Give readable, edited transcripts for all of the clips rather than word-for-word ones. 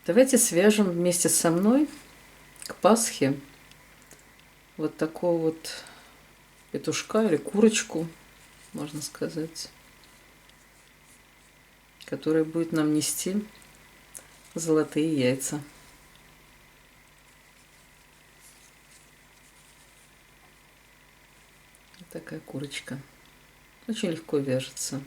Давайте свяжем вместе со мной к Пасхе вот такого вот петушка или курочку, можно сказать, которая будет нам нести золотые яйца. Вот такая курочка. Очень легко вяжется.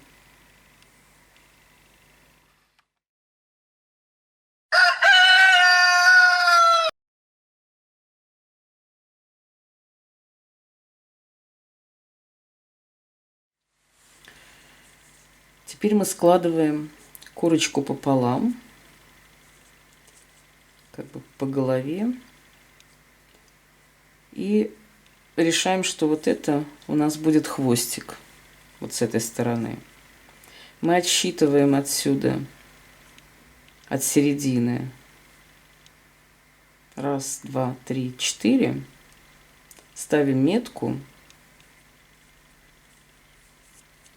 Теперь мы складываем курочку пополам, как бы по голове, и решаем, что вот это у нас будет хвостик, вот с этой стороны. Мы отсчитываем отсюда, от середины, 1, 2, 3, 4, ставим метку,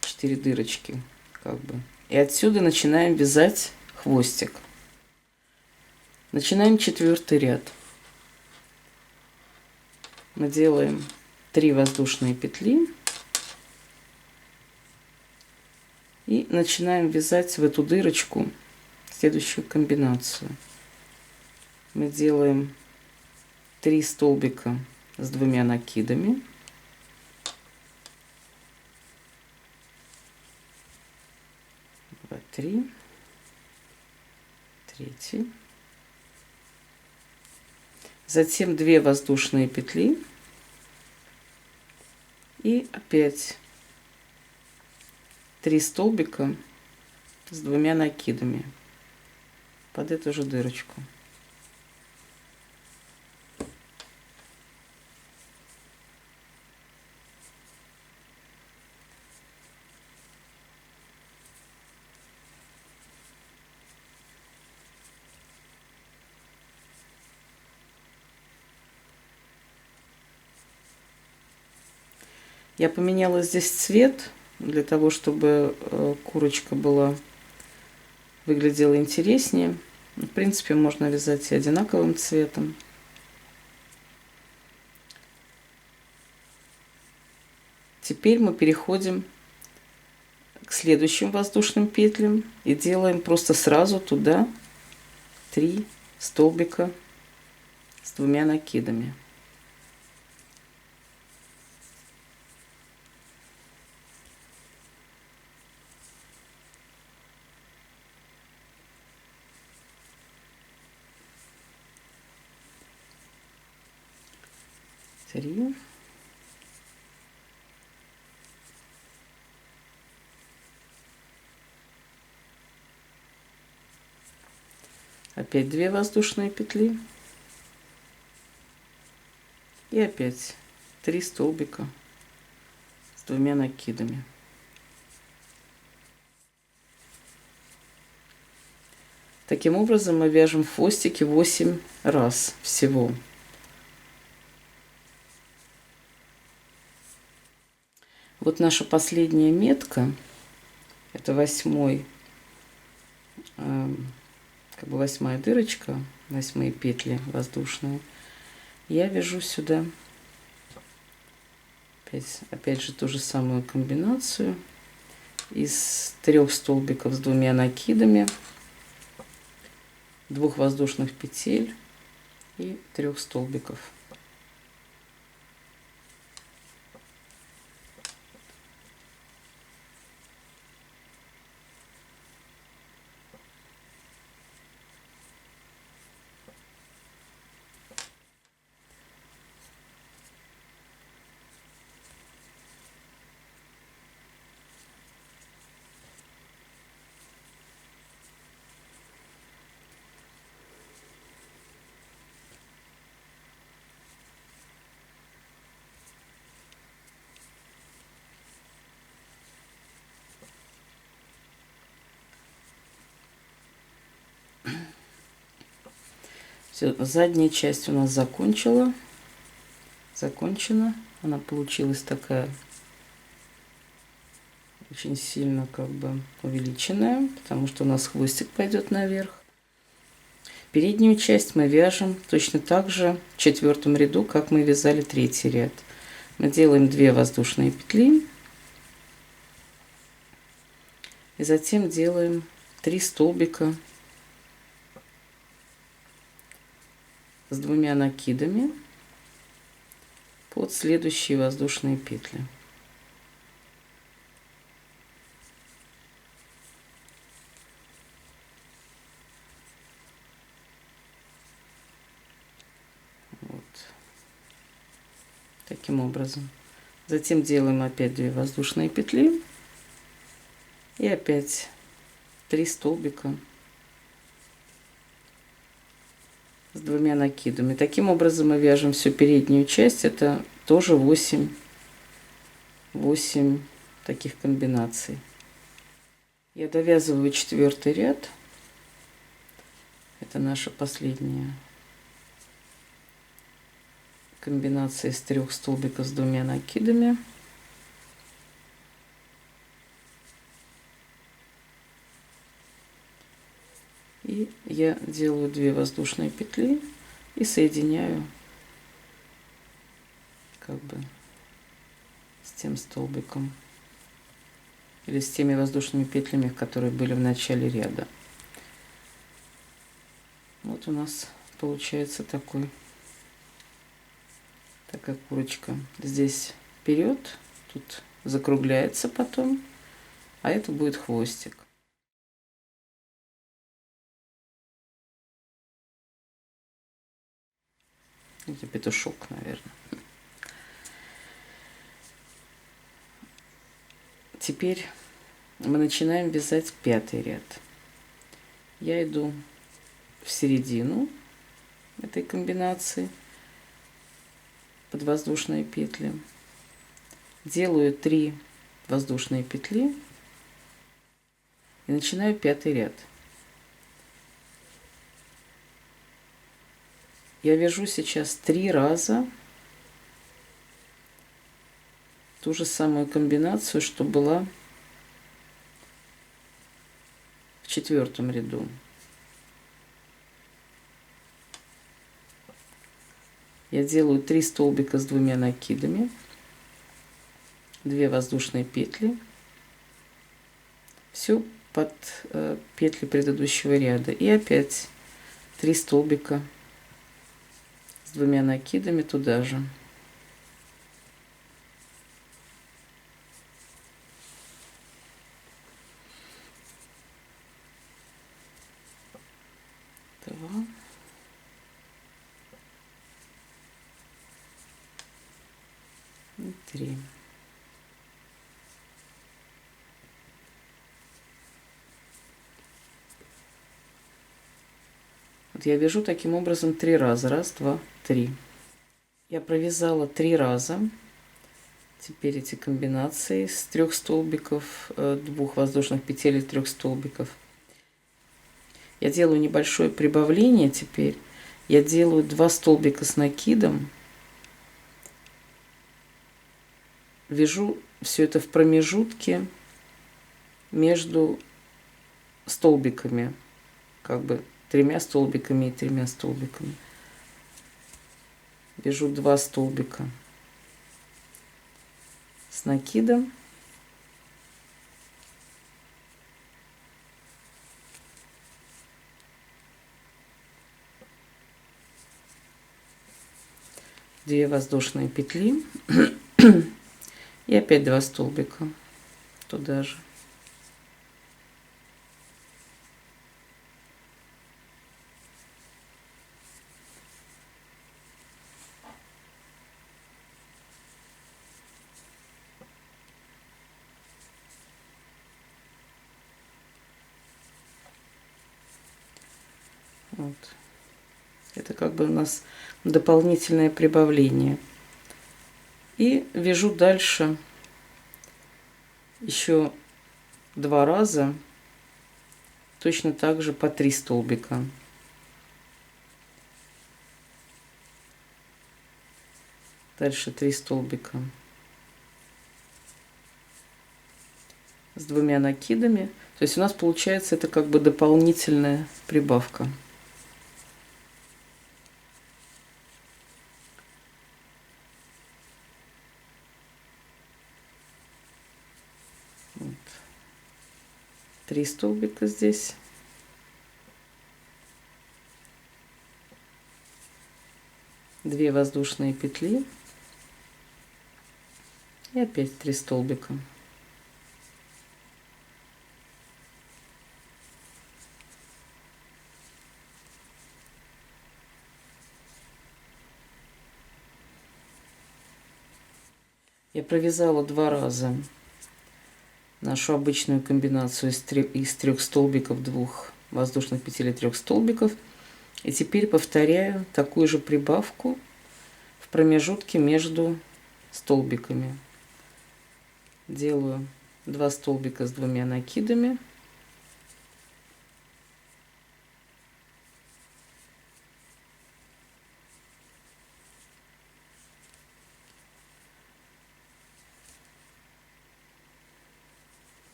4 дырочки, как бы, и отсюда начинаем вязать хвостик. Начинаем 4-й ряд. Мы делаем 3 воздушные петли и начинаем вязать в эту дырочку следующую комбинацию. Мы делаем 3 столбика с 2 накидами. Два, 3, третий. Затем 2 воздушные петли и опять 3 столбика с 2 накидами под эту же дырочку. Я поменяла здесь цвет для того, чтобы курочка выглядела интереснее. В принципе, можно вязать и одинаковым цветом. Теперь мы переходим к следующим воздушным петлям и делаем просто сразу туда 3 столбика с 2 накидами. Три. Опять 2 воздушные петли. И опять 3 столбика с 2 накидами. Таким образом мы вяжем хвостики 8 раз всего. Вот наша последняя метка, это 8-й, как бы 8-я дырочка, 8 петли воздушные. Я вяжу сюда опять же ту же самую комбинацию из 3 столбиков с 2 накидами, 2 воздушных петель и 3 столбиков. Все, задняя часть у нас закончена. Она получилась такая очень сильно как бы увеличенная, потому что у нас хвостик пойдет наверх. Переднюю часть мы вяжем точно так же в 4 ряду, как мы вязали 3 ряд. Мы делаем 2 воздушные петли и затем делаем 3 столбика с 2 накидами под следующие воздушные петли. Вот. Таким образом. Затем делаем опять 2 воздушные петли и опять 3 столбика с 2 накидами. Таким образом мы вяжем всю переднюю часть. Это тоже 8 таких комбинаций. Я довязываю 4 ряд. Это наша последняя комбинация из 3 столбиков с 2 накидами. И я делаю 2 воздушные петли и соединяю как бы с тем столбиком или с теми воздушными петлями, которые были в начале ряда. Вот у нас получается такая курочка. Здесь вперед, тут закругляется потом, а это будет хвостик. Это петушок, наверное. Теперь мы начинаем вязать 5 ряд. Я иду в середину этой комбинации под воздушные петли, делаю 3 воздушные петли и начинаю 5 ряд. Я вяжу сейчас 3 раза ту же самую комбинацию, что была в 4 ряду. Я делаю 3 столбика с 2 накидами, 2 воздушные петли, все под петли предыдущего ряда, и опять 3 столбика с 2 накидами туда же. Два. И 3. Вот я вяжу таким образом 3 раза. Раз, два, 3. Я провязала 3 раза. Теперь эти комбинации с 3 столбиков, 2 воздушных петель и 3 столбиков. Я делаю небольшое прибавление теперь. Я делаю 2 столбика с накидом. Вяжу все это в промежутке между столбиками, как бы 3 столбиками и 3 столбиками. Вяжу 2 столбика с накидом. Две воздушные петли и опять 2 столбика туда же. Вот. Это как бы у нас дополнительное прибавление. И вяжу дальше еще 2 раза, точно так же по 3 столбика. Дальше 3 столбика с 2 накидами. То есть у нас получается это как бы дополнительная прибавка. 3 столбика здесь. Две воздушные петли и опять 3 столбика. Я провязала 2 раза нашу обычную комбинацию из 3 столбиков, 2 воздушных петель и 3 столбиков. И теперь повторяю такую же прибавку в промежутке между столбиками. Делаю 2 столбика с 2 накидами.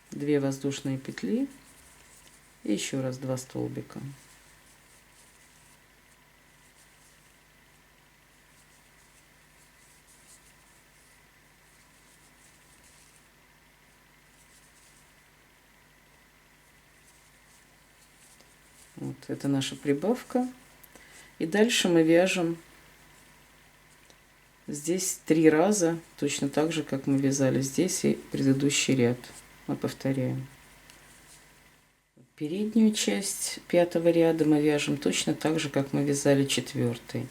Две воздушные петли и еще раз 2 столбика. Вот это наша прибавка. И дальше мы вяжем здесь 3 раза, точно так же, как мы вязали здесь и предыдущий ряд. Мы повторяем. Переднюю часть 5-го ряда мы вяжем точно так же, как мы вязали 4-й.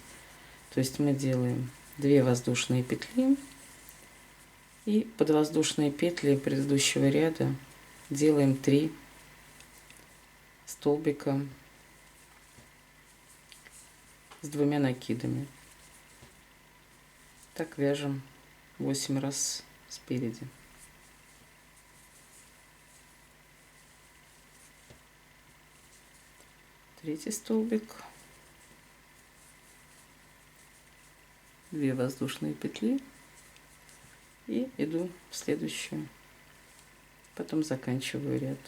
То есть мы делаем 2 воздушные петли и под воздушные петли предыдущего ряда делаем 3 столбика с 2 накидами. Так вяжем 8 раз спереди. Третий столбик, 2 воздушные петли и иду в следующую, потом заканчиваю ряд.